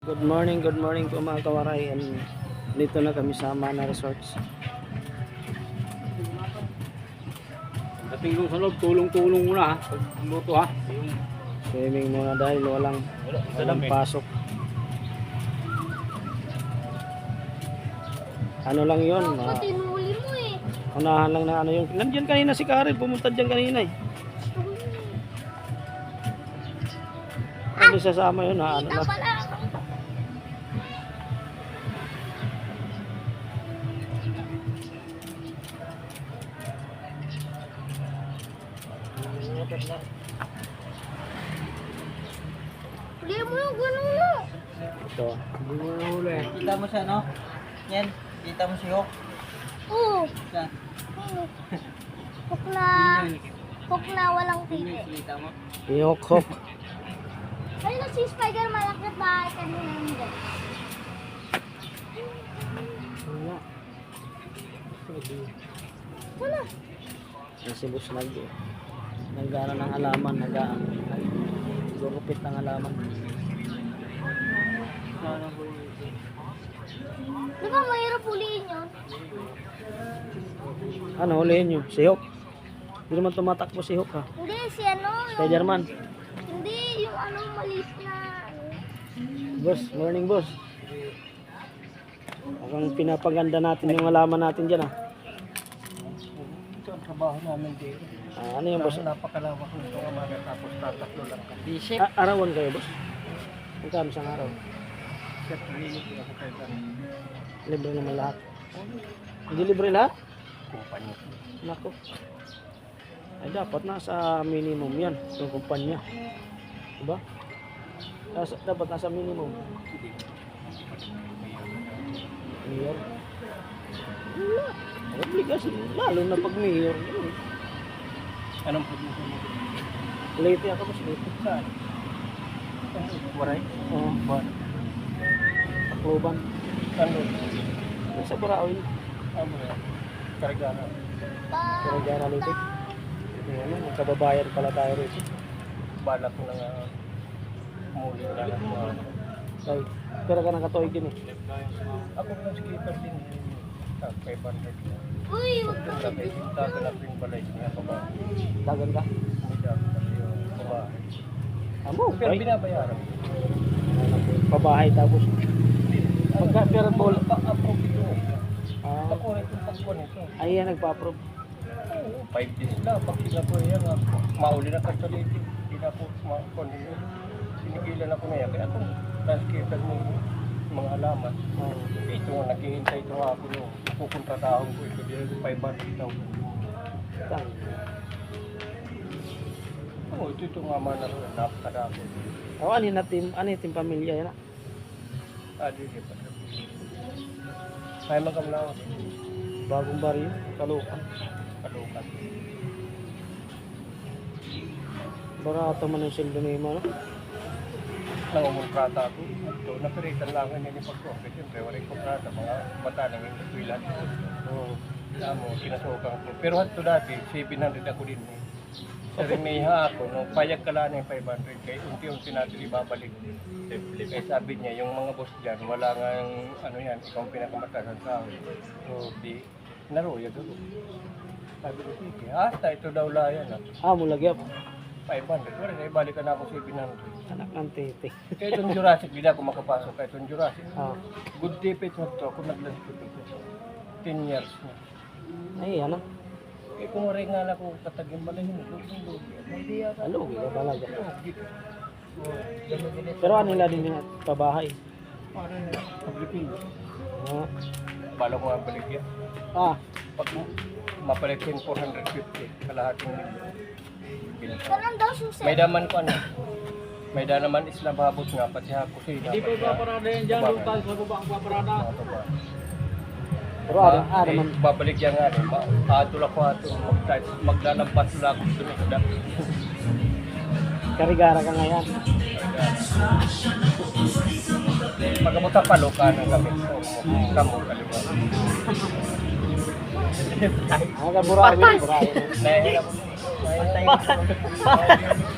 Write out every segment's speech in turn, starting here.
Good morning po mga kawaray. Dito na kami sa Mana Resorts. Dating doon sa loob, tulong-tulong muna ha. Pagluto ha. Swimming muna dahil walang pasok. Ano lang yun? Tinuli mo eh. Unahan lang na ano yun. Nandiyan kanina si Karen. Pumunta dyan kanina eh. Hindi sasama yun ha. Ano Kita lang. pala. Huli mo yung gano'n mo. Ito. Kita mo siya, no? Yan, kita mo si Hawk. Oo. Yan. Hook na walang titi. Kita mo. Ihok-hok. Ay, si Spider malakit bahay kanina yung dyan. Wala. Si Bus nag-ano ng halaman. Nag-gurupit ng halaman. Di ba mahirap huliin yun? Ano, hulihin nyo? Si Hawk. Hindi naman tumatakbo si Hawk ha. Hindi, si ano. Spider-Man. Hindi, yung ano maliit na. Boss, morning boss. Parang pinapaganda natin yung halaman natin dyan ah. Ito ang trabaho namin dito. Ano yung boss? Napakalawak nito ang mga tapos tataklo lang kami. Bishop. Arawan kayo boss? Magkano isang araw? Chef, rinig ko ako kayo sa Libre naman lahat. Hindi libre lahat? kumpanya. Nako. Ay dapat nasa minimum yan yung kumpanya. Diba? Dapat nasa minimum. Mayor. Obligasyon. Lalo na pag mayor. Anong produto mo? Late ako boss. Late. Saan? Waray? Oo. Pakloban. Saan doon? Sa Baraoy. Ano yan? Karagana. Pero dyan nalito. Ano, magkababayan pala tayo rito. Balak ko na nga muli na lang mga ano. Ay, pero ka nakatoy din eh. Ako ng skipper din. 500 na. Uy, wag ka. Sabi, tatanap yung balay niya pa ba? Dagan ka? May dapat kasi yung babae. Amo, Pero ay. binabayaran. Pabahay tapos. Pagka pero bol. Pa-approve ito. Ah, Ako rin itong pagkuhan ito. ay yan nagpa-approve. 5 days na. Pag sinapoy yan, mauli na kasaliti. Hindi na po makuhan nyo. Sinigilan ako na yan. Kaya itong landscaper mo mga halaman. Oh. Ito nga, naghihintay ito ako nung pupuntratahon ko ito. Dito 500,000. Tang. Oo, ito nga man na napakadako. Oh, ano yung team pamilya yan ah. Dito pa. May mga kamlawan. Bagong baryo, kalukan. Kalukan. Barato man ang sildo ni Ima, no? Nangumulprata ako. Ito, napiritan lang ang nilipag ko. Kasi siyempre, walang kontrata. Mga bata nang yung tuwilan. Oo. Mo, kinasukan ko. Pero ito dati, 700 ako din. Sa Remiha ako, nung payag ka lang yung 500, kaya unti-unti natin ibabalik. Kaya sabi niya, yung mga boss dyan, wala nga yung, ano yan, ikaw ang pinakamatasan sa akin. So, di, naruyag ako. Sabi ko, sige, hasta ito daw layan. Mulagyap. 500, wala na, ibalikan na ako 700. Anak ng tete. Kaya itong Jurassic, hindi na ako makapasok. Kaya itong Jurassic, Ah. good tipid mo ito, ako naglanskip ito. 10 years na. Ay, ano? Eh kung rin nga na kung katagin ba na yun, hindi yata. Ano, gila talaga. Ganun din ito. Pero ano nila din yung pabahay? Parang paglipin. Ah. Bala ko nga balik yan. Ah, Pag mapalit yung 450, kalahating milyon. Ganun daw susi. May daman ko ano. May da naman is nababot nga, pati hapos eh. Hindi pa ipaparada yan dyan. Doon tayo sa baba ang paparada. pero ano man. Babalik yan nga rin. Atol ako ato. Maglalampas lang ako sa isda. Karigara ka ngayon. Pagkabuta paloka ng gamit ko. Kamo kaliwa. Ang kaburawi. Nahihila ko.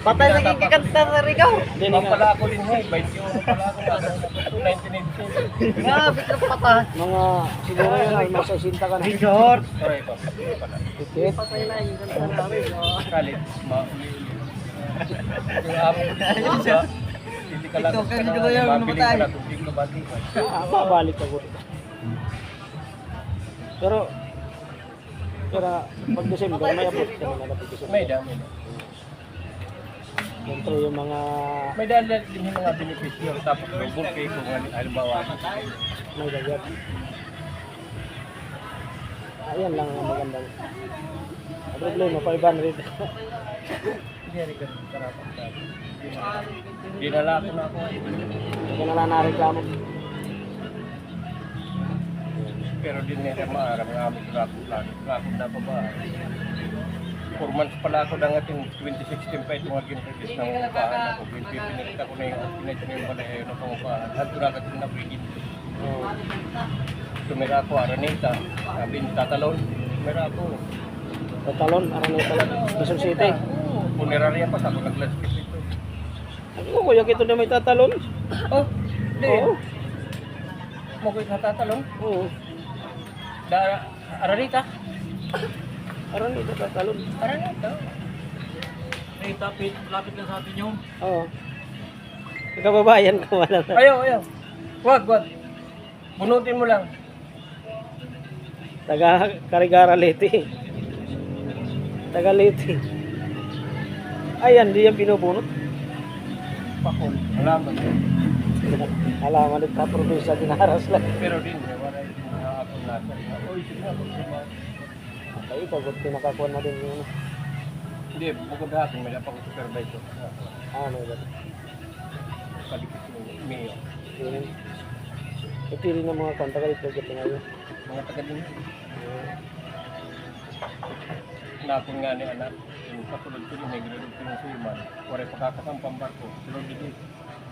Patay sa kikikanta na rin ikaw. Hindi Ang nga. pala ako din, hey, 21 pala ako nasa 1987. Grabe ka pata. Mga siguro yun ay mas 60 ka na. Short. Sorry pa, pala. Tikit. Patay na yung kanta namin. Kalit, mauli-uli. Yung amo ko dito sa, hindi ka lang, Ito, kasi di ba yung mabili ka namatay? lang kung hindi ka batikan. Babalik ako. Pero pag December may abot ka na malapit December. May dami. Siyempre yung mga May dahil din yung mga benepisyo. Tapos double pay kung halimbawa. may gagawin. Ayan lang ang magandang. Ang problema, 500. Hindi rin ganun karapat tayo. Dinala ko na ako. Kaya na lang nareklamo. Pero din nila maarap ng aming rakot lang. Rakot na pa ba? 4 months pala ako na nga 2016 pa itong aging release ng upahan ako. Pinipilit ako na yung pinito na yung balayo na pangupahan. At turagat yung napigit. Oh. Tumira ako, Araneta. Sabi ni Tatalon. Tumira ako. Tatalon, Araneta lang. Quezon City. Punerarya pa sa ako nag-landscape ito. Ano ko kuya kito na may tatalon? Oh, hindi. Oo. Mo ko sa Tatalon. Oo. Araneta. Araneta tatalon. Araneta. May tapit, lapit lang sa atin yun. Oo. Nagkababayan ko wala na. Ayaw. Wag. Bunutin mo lang. Taga Carigara Leyte. Taga Leyte. Ayan, di yan binubunot. Pakol. Alaman. Alaman ito sa probinsya, dinaras lang. Pero din, wala din na ako nasa. Oy, sige na. Ay, pagod pinakakuan na din yun. Hindi, bukod natin, may napang supervisor. May ba? Palikit mo, Mayo. Yun. Ito rin ang mga kontak ito dito ngayon. Mga taga din. Nakon nga ni anak, yung kasulod ko din, may gradod ko yung suman. Wala pakakasampang barko, sulod din.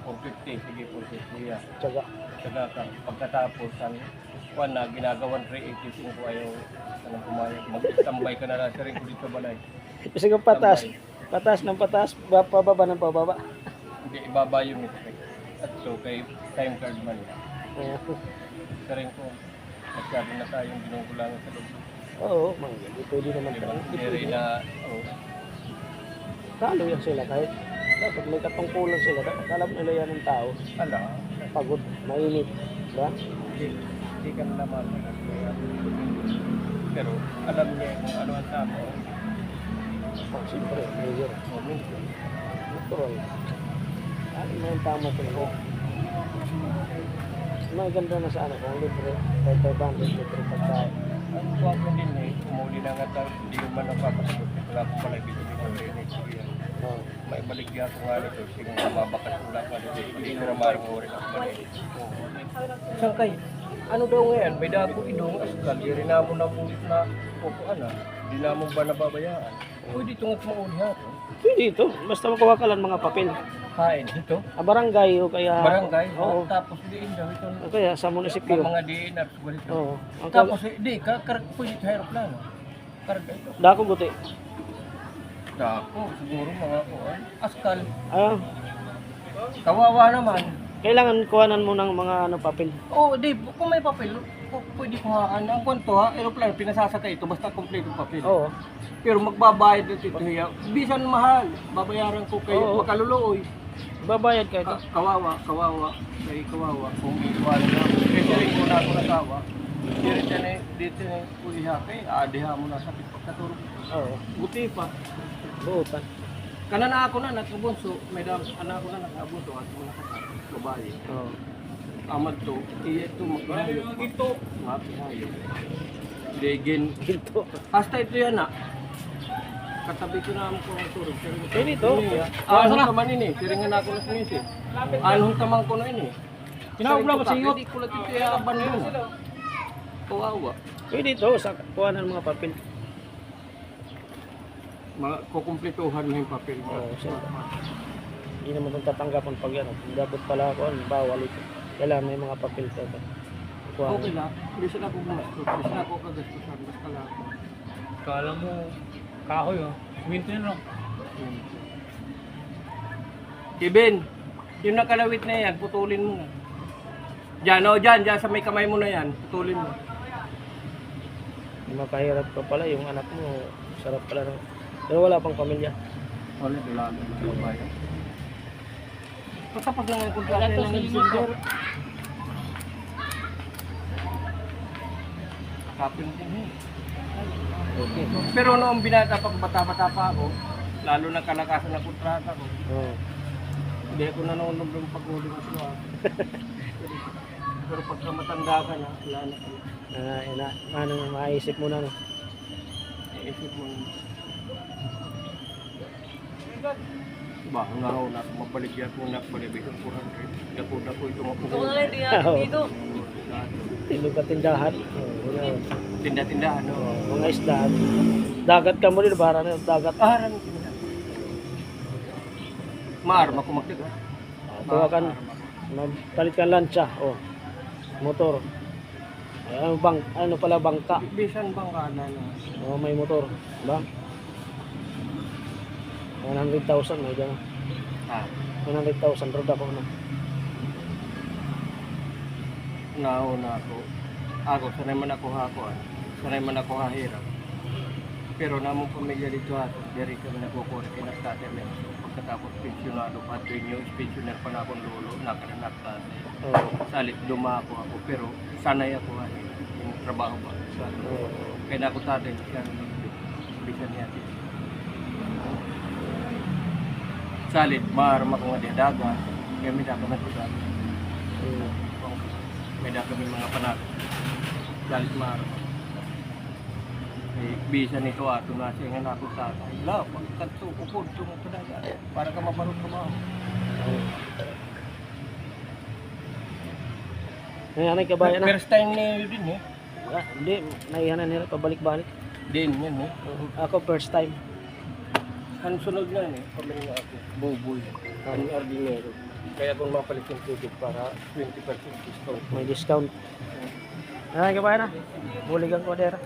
450, sige 450 yan. Tsaga. Saka pagkatapos, ang kuwan na ginagawan 385 ko ayaw sanang pumayag. Mag-tambay ka na lang sa rin ko dito balay. Kasi kung patas, patas ng patas, pababa ng pababa. Hindi ibaba yung metric. At so kay time card man. Sa rin ko, masyado na tayong ginugulangan sa loob. Oo, mga pwede naman Diba? tayo. Hindi na, oh, Talo yan sila kahit dapat may katungkulan sila. Dapat alam nila yan ng tao. ala, Pagod, mainit. Diba? hindi ka naman. Pero alam niya kung ano ang tama. Oh, siyempre, major. Natural. Ano mo yung tama talaga. Maganda na sa ano, kung libre, 500 libre pagkain. Ang kuha ko din umuli na nga tayo, hindi yung man napapasagot. Wala akong pala dito next year. Oh. May baligya ko nga nito, sige mababakas ko lang pala dito. Hindi ko na maring rin ako pala. Saan kayo? Ano daw ngayon? May dako idong askal, di na mo na na pupuan ah. Di na mo ba nababayaan? Pwede ito nga mauli ako. Pwede ito. Basta makuha ka lang mga papel. Kain dito? Barangay o kaya... Barangay? Oo. Tapos diin daw ito. O kaya sa munisipyo. Mga DNR subalit. Oo. Ang Tapos di, pwede ito aeroplano. Karga ito. dako guti. Dako, siguro mga kuan. Askal. Ah, Kawawa naman. kailangan kuhanan mo ng mga ano papel. Oh, di, kung may papel, pwede kuhaan. Ang kwento ha, aeroplano, pinasasakay ito, basta kompleto papel. Oo. Pero magbabayad na ito hiya. Bisan mahal, babayaran ko kayo, Oo. makaluluoy. Babayad ka ito. Kawawa, kay kawawa. Kung iiwan na, kasi rin ko na ako nasawa. Dito na uli hapay, adiha mo na sakit pagkaturo. Oo. Buti pa. Buutan. Kanan na ako na, nakabunso, may anak ko na nakabunso, at mo babae. Oo. Amad to, ito magpahayo. Ito, mapihayo. Degen. Ito. Hasta ito yan na. Katabi ko na ko ang turog. Pwede ito. Anong taman ini? Siringan ako na sinisi. Anong taman ko na ini? Kinaubla mo, singot. Hindi ko lang ito iaban yun. Kawawa. Pwede ito sa kuhanan ng mga papel. Kukumplituhan mo yung papel mo. Oo, siyempre. Hindi naman itong tatanggapan pag yan. Dapat pala ako, bawal ito. Kailangan may mga papel ka. Okay lang. Hindi sila ako gumastos. Hindi sila ako kagastusan. Basta lang. Kala mo, Kahoy oh. Winto yun oh. Kevin, yung nakalawit na yan, putulin mo na. Diyan, o dyan sa may kamay mo na yan, putulin mo. Makahirap ka pala yung anak mo. Sarap pala. Pero wala pang pamilya. Wala, wala. Patapos lang ang kontrata ng December. Kapin din eh. Okay. Pero noong binata pa, bata-bata pa ako, lalo na kalakasan ng kontrata ko, Oo. hindi ako nanonood ng paghuli ng sila. Pero pagka matanda ka na, wala na ka na. Maisip mo na, no? Isip mo na. Ba, ngaw na mabalik yan kung nakbalik ng 400. Dako-dako ito mapuho. Ito na lang, di natin dito. Tindog ka tindahan. Oo. Tinda-tindahan, no? Mga isda. Dagat ka mo rin, para na yung dagat. Aran tinda. Maarma ko magtiga. Tuwa ka, palit ka lancha. Oh. Motor. Ano pala, bangka. Bisan bang kana na? Oh, may motor. Ba? 100,000 may gano'n. Ah, 100,000 roda ko na. nauna ako. Ako, sanay man ako hakuan. Sanay man ako hahirap. Pero namong pamilya dito ato, diri kami nagkukuri kay nagtatermen. Pagkatapos pensyonado pa, 2 years, pensioner pa na akong lolo, nakananak ka. Oo. Salit dumako ako, pero sanay ako yung trabaho ba. Kaya na ako tatin, kaya bisan niya. Salit, marama ko nga di daga, kaya may daga man daga. May daga may mga panak. Salit marama. Bisa nito ato na siya nga nakong tatay. La, pagkanto ko po, itong padaga. Para ka mabarong lumaw. Nangyari ka ba yan? First time niyo din eh. Hindi, naihanan nila pabalik-balik. Din yan eh. Ako first time. Ang sunod na eh, pamilya ako, buboy. Ang ordinero. Kaya kung mapalit yung tubig para 20% discount. May discount. Nangyari ka ba yan? Buligan ko dera.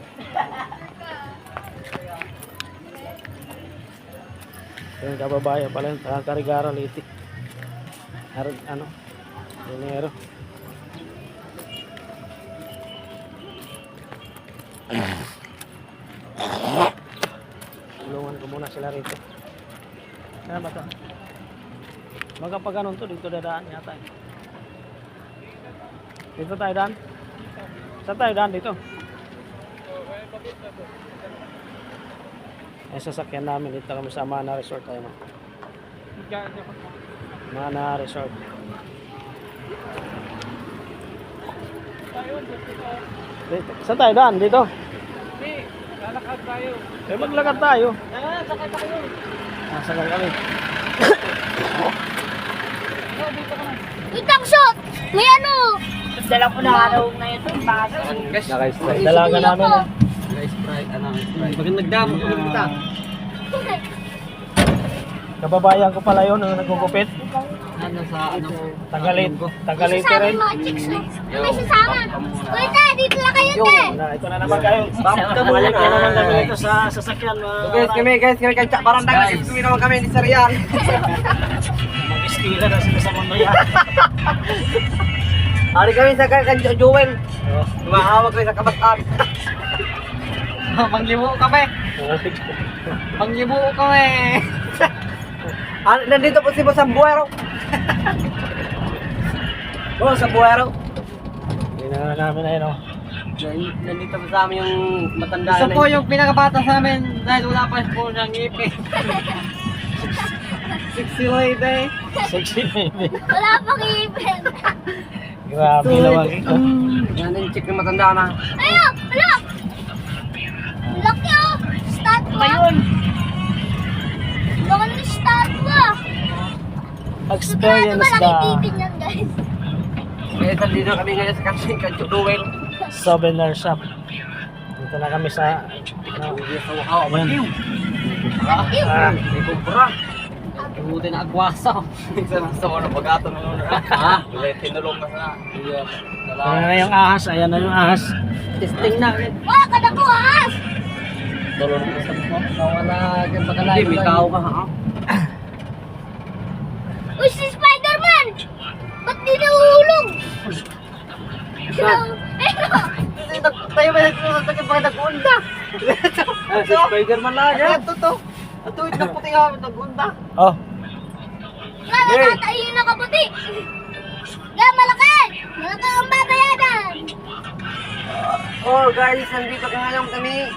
Yung kababayan pala yung Karigara Liti. Ano? Dinero. Tulungan ko muna sila rito. Ano ba ito? Magkapag ganun to, dito dadaan yata. Dito tayo daan? Saan tayo daan dito? Ay sasakyan namin dito kami sa Mana Resort tayo. Mana Resort. Dito. Saan tayo daan? Dito? Lalakad tayo. Eh maglakad tayo. Sakay pa kayo. Sakay kami. Itang shot! May ano! Dala ko na araw na ito. Naka-strike. Dalaga namin eh. Pag nagdamo ko kita. Kababayan ko pala yun, ang nagugupit. Ano sa ano? Tagalite Sasama rin. mga chicks mo. May sasama. Uy, te, dito lang kayo, te. Ito na naman kayo. Balik na naman kami dito sa sasakyan. Guys, kami kantsa barangay. Guys, naman kami ni Sarian. Mag-istila na sila sa mundo yan. Ari kami sa kantsa Joel. Mahawag kami sa kabataan. Manglibo kami. Manglibo kami. Nandito po si Boss Buero. Oh, sa Buero. Hindi na namin ayun oh. Nandito po sa amin yung matanda. Isa po yung pinakabata sa amin dahil wala pa po siyang ngipin. 60 late. Sexy baby. Wala pang ipin. Grabe naman ito. Yan yung chick na matanda na. Ayun, wala. Laki oh. Statwa. Laki ng statwa. Experience Malaki ka. titin yan, guys. Kaya nandito kami ngayon sa kantsa Joel. Souvenir shop. Dito na kami sa May kumpura. Tumutin na agwasa. Minsan sa mga pag-ato ng ulo. Ha? Tinulong ka na. Ayan na yung ahas. Ayan na yung ahas. Testing na. Wala ka na ko, ahas. tulong ko sa mo. Nawala dyan pagkalain. Hindi, may tao ka ha. Uy, si Spider-Man! Ba't di nahuhulog? Tayo ba nito sa tayo nag-unda? Si Spider-Man lang yan. Ito to. Atuwid na puti ha, nag-unda. Oh, Nakakatayo na kaputi! Ga, malaki! Malaki ang babayaran! Oh guys, nandito ka ngayon kami.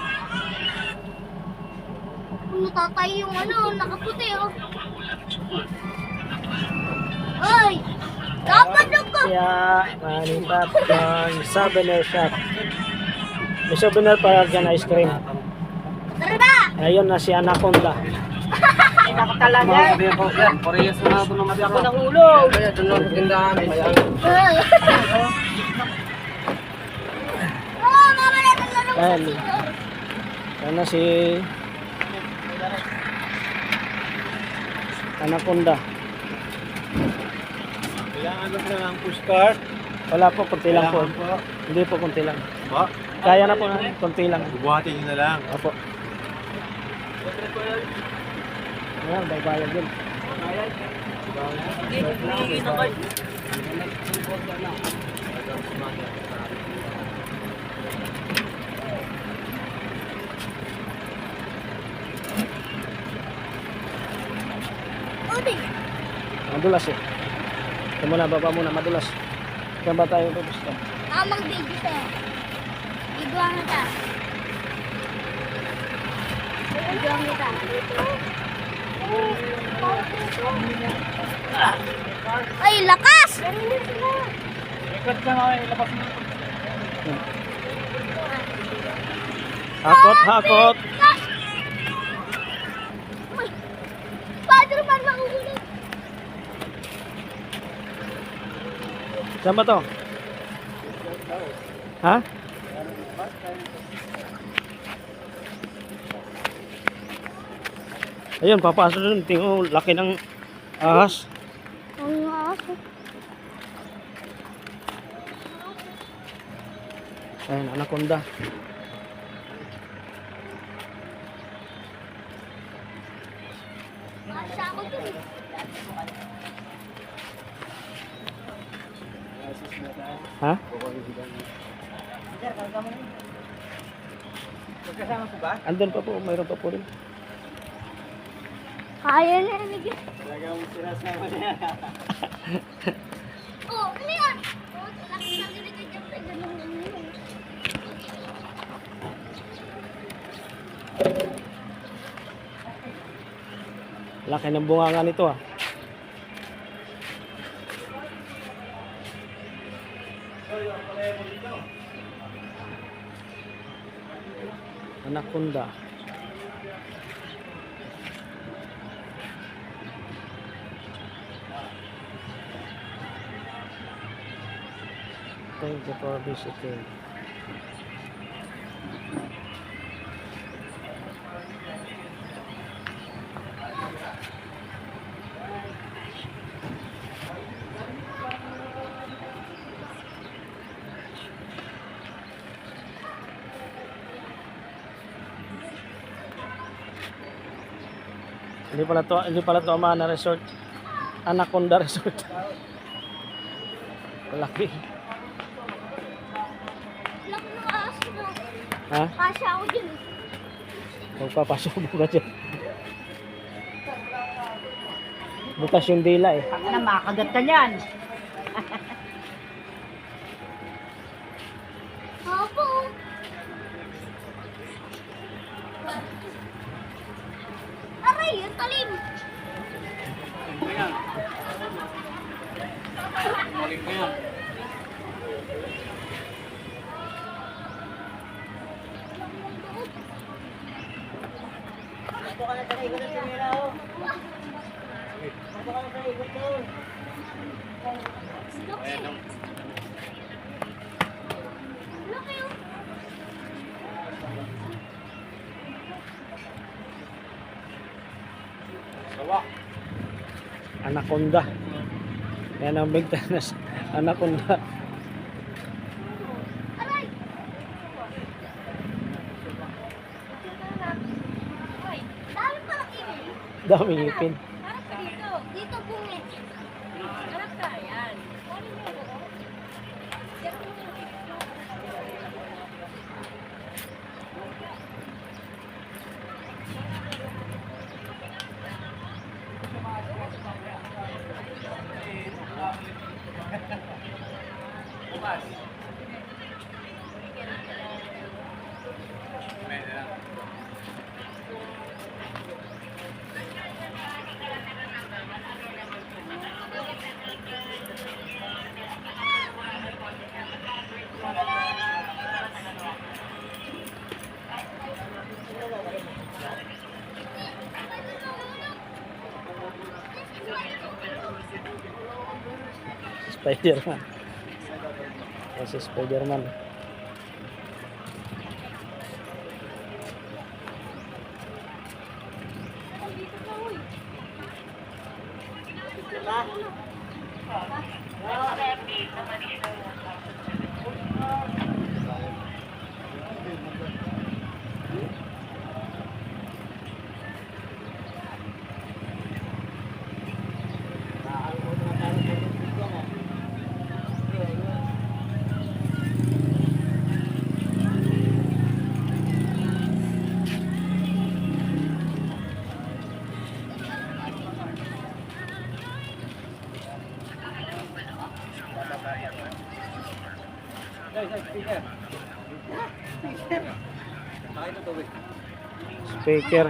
Natatay yung nakaputi oh. Ay! Dapat ako! kaya manipat ng souvenir shop. May souvenir para dyan ice cream. Tara ba? Ayun na si Anaconda. Mga ko yan, parehas na ito naman ako. Nahulog! Kaya doon lang sa tindahan. Oo, mama na naglaro ko sa Ayan. sito. Ayun na si Anaconda. Kailangan mo na ng pushcart. Wala po, konti lang po. Kailangan po. Hindi po, konti lang. Ba? Kaya na po, konti lang. Bubuhatin nyo na lang. Opo. Ayan, baybayad yun. Udi! Madulas eh. Ito muna, baba muna, madulas. Saan ba tayo pupusta? Tamang video sa'yo. Iguang kita. Iguang kita. Ay, lakas! Ikat ka na, ilabas mo. Hakot, hakot. Uy, Spider-Man makukulit. Saan ba to? Ha? Ayun, papasok dun. Tingnan, laki ng ahas. Ang aso. Ayun, Anaconda. Masya ako dun. Ha? Andun pa po, mayroon pa po rin. Kaya na rin. Oh, ano yan? Oh, laki na rin dyan sa ganun. Laki ng bunganga nito ah. Anaconda. Thank you for visiting. Hindi pala to Amana Resort. Anaconda Resort. Malaki. Laki ng aso mo. Ha? Kasya ako dyan. Magpapasok mo ka dyan. Butas yung dila eh. Na makagat ka niyan. Opo. Aray, ang talim. Maling ko yan. Laki. Laki oh. Sawa. Anaconda. Yan ang bigtanas. Anaconda. Aray. Daming ngipin. Harap ka dito. Dito bungit. Harap ka. Yan. Kunin mo yun, oh. Diyan mo yun. Spider-Man. Yan si Spider-Man. Speaker.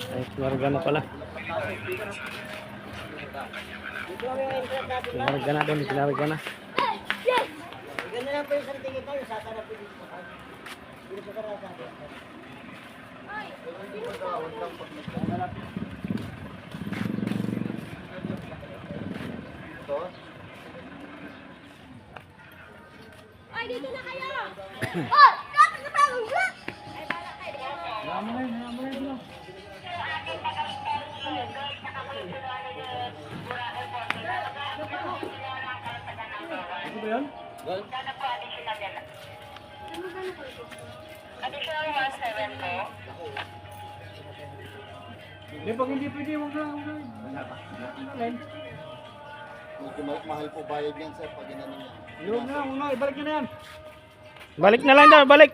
Ay, kinarga na pala. Kinarga na doon, kinarga na. Ganun lang po yung sarili kita, yung sata na po dito. Dito sa karasa. Ay, dito na kayo! Oh! Dapat na tayo! Ay, bala kayo. Hindi, pag hindi pwede, huwag na. Mahal po bayad yan sir pag inano niya. Huwag na, ibalik nyo na yan. Balik na lang daw, balik.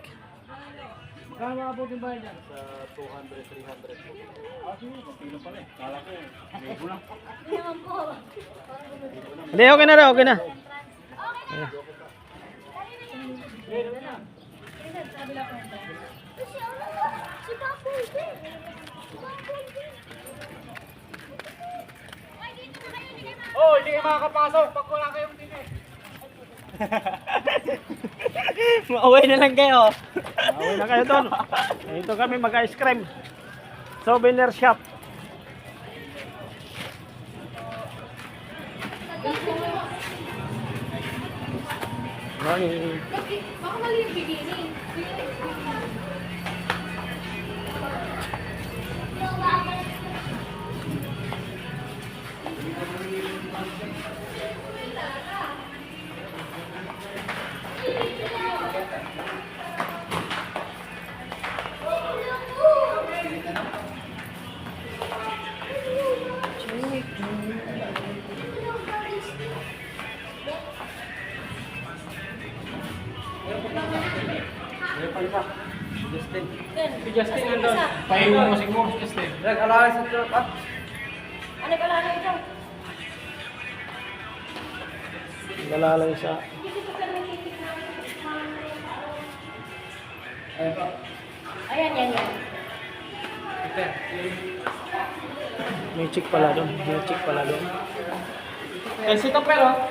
Magkano abot yung bayan yan? Sa 200, 300 po. Sige, magpilo pala eh. Kala ko, libo lang. Hindi, okay na daw, okay na. Ayan. Si Baboy, eh. Si Baboy, eh. Ay, dito na kayo, hindi kayo ma- Oh, hindi kayo makakapasok pag wala kayong dito. Mauwi na lang kayo. Uwi na kayo doon. Dito kami mag-ice cream. Souvenir shop. Morning. Baka mali yung beginning. Si Justin nandun. Pahingo mo siguro si Justin. Nag-alala sa truck ah. Ano ka lang ito? Nalalay sa... Ayan, yan, yan. May chick pala doon. May chick pala doon. Eh, si Topero.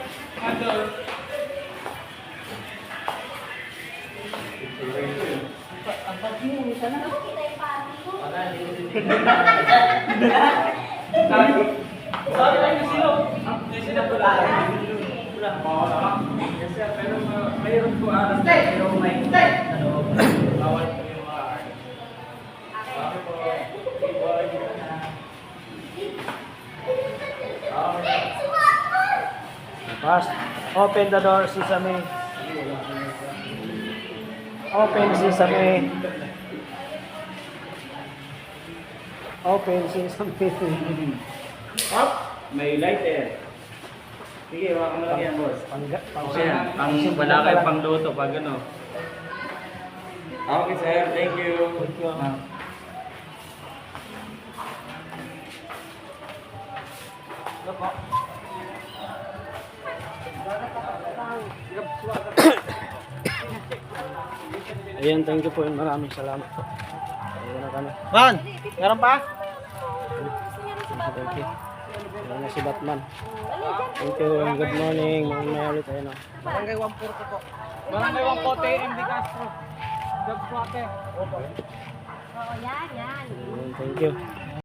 Fast. Open the door, Sesame. Open, Sesame. Open sesame. Up! May lighter. Sige, waka mo lang yan, boss. Pang wala kayong pangluto pag ano. Okay, sir. Thank you. Ayan, thank you po. Maraming salamat po. Ayan na kami. Man, meron pa? Thank you. Ayan na si Batman. Thank you. Good morning. Mamaya ulit. Ayan na. Barangay 140 po. Barangay 140, MD Castro. Job Swate. Oo, yan, yan. Ayan, thank you.